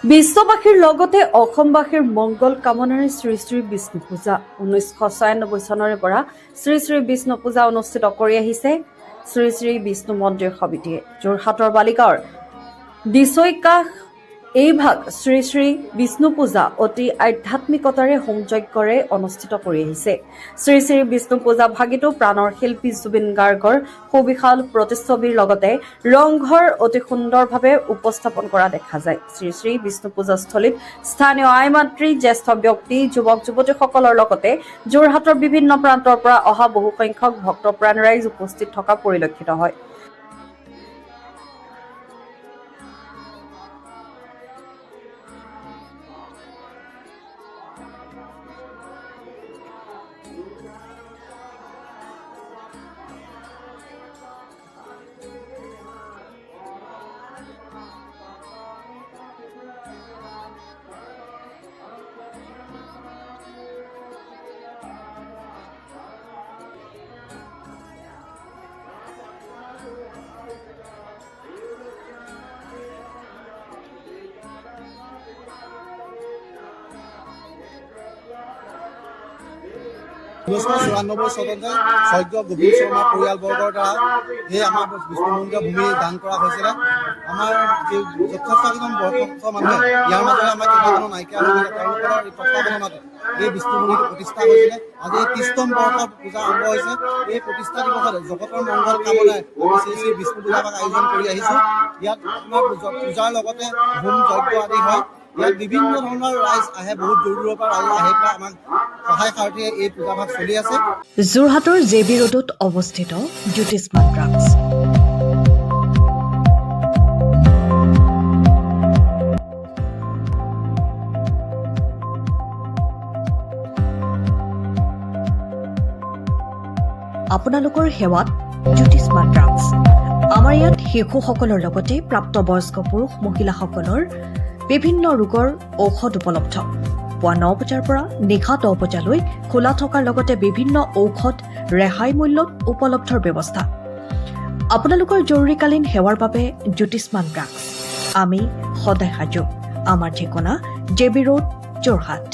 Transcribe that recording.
বিশ্ববাসীৰ লগতে অসমবাসীৰ মংগল কামনাৰে শ্ৰী শ্ৰী বিষ্ণু পূজা 1996 চনৰে পৰা শ্ৰী শ্ৰী বিষ্ণু পূজা অনুষ্ঠিত কৰি আহিছে শ্ৰী শ্ৰী বিষ্ণু মন্দিৰ সমিতিয়ে। যোৰহাটৰ বালিগাঁৱৰ দিছৈকাষ এই ভাগ শ্ৰী শ্ৰী বিষ্ণু পূজা অতি আধ্যাত্মিকতাৰে হোমযজ্ঞৰে অনুষ্ঠিত কৰি আহিছে। শ্ৰী শ্ৰী বিষ্ণু পূজা ভাগিটো প্ৰাণৰ শিল্পী জুবিন গাৰ্গৰ সুবিশাল প্ৰতিচ্ছবিৰ লগতে ৰংঘৰ অতি সুন্দৰভাৱে উপস্থাপন কৰা দেখা যায়। শ্ৰী শ্ৰী বিষ্ণু পূজাস্থলীত স্থানীয় আই মাতৃ, জ্যেষ্ঠ ব্যক্তি, যুৱক যুৱতীসকলৰ লগতে যোৰহাটৰ বিভিন্ন প্ৰান্তৰ পৰা অহা বহু সংখ্যক ভক্তপ্ৰাণ ৰাইজ উপস্থিত থকা পৰিলক্ষিত হয়। চনতে স্বৰ্গীয় গোবিন্দ শৰ্মা পৰিয়ালবৰ্গৰ দ্বাৰা এই আমাৰ বিষ্ণু মন্দিৰ ভূমি দান কৰা হৈছিলে। আমাৰ যথেষ্টকেইজন বয়সস্থ মানুহে ইয়াৰ মাজৰে আমাৰ কেইবাজনো নাইকিয়া হৈ গৈছে। তেওঁলোকৰ এই প্ৰস্তাৱনাত এই বিষ্ণু মন্দিৰটো প্ৰতিষ্ঠা হৈছিলে। আজি এই 30তম বৰ্ষৰ পূজা আৰম্ভ হৈছে। এই প্ৰতিষ্ঠা দিৱসত জগতৰ মংগল কামনাই শ্ৰী শ্ৰী বিষ্ণু পূজা ভাগ আয়োজন কৰি আহিছোঁ। ইয়াত আপোনাৰ পূজাৰ লগতে হোম যজ্ঞ আদি হয়। ইয়াত বিভিন্ন ধৰণৰ ৰাইজ আহে, বহুত দূৰ দূৰৰ পৰা ৰাইজ আহি পেলাই আমাক সহায় সাৰথিৰে এই পূজা ভাগ চলি আছে। যোৰহাটৰ জেবি ৰোডত অৱস্থিত জ্যোতিষ্মান ড্ৰাগছ। আপোনালোকৰ সেৱাত জ্যোতিষ্মান ড্ৰাগছ। আমাৰ ইয়াত শিশুসকলৰ লগতে প্ৰাপ্তবয়স্ক পুৰুষ মহিলাসকলৰ বিভিন্ন ৰোগৰ ঔষধ উপলব্ধ। পুৱা 9 বজাৰ পৰা নিশা 10 বজালৈ খোলা থকাৰ লগতে বিভিন্ন ঔষধ ৰেহাই মূল্যত উপলব্ধৰ ব্যৱস্থা। আপোনালোকৰ জৰুৰীকালীন সেৱাৰ বাবে জ্যোতিষ্মান ড্ৰাগছ। আমি সদায় সাজু। আমাৰ ঠিকনা জেবি ৰোড, যোৰহাট।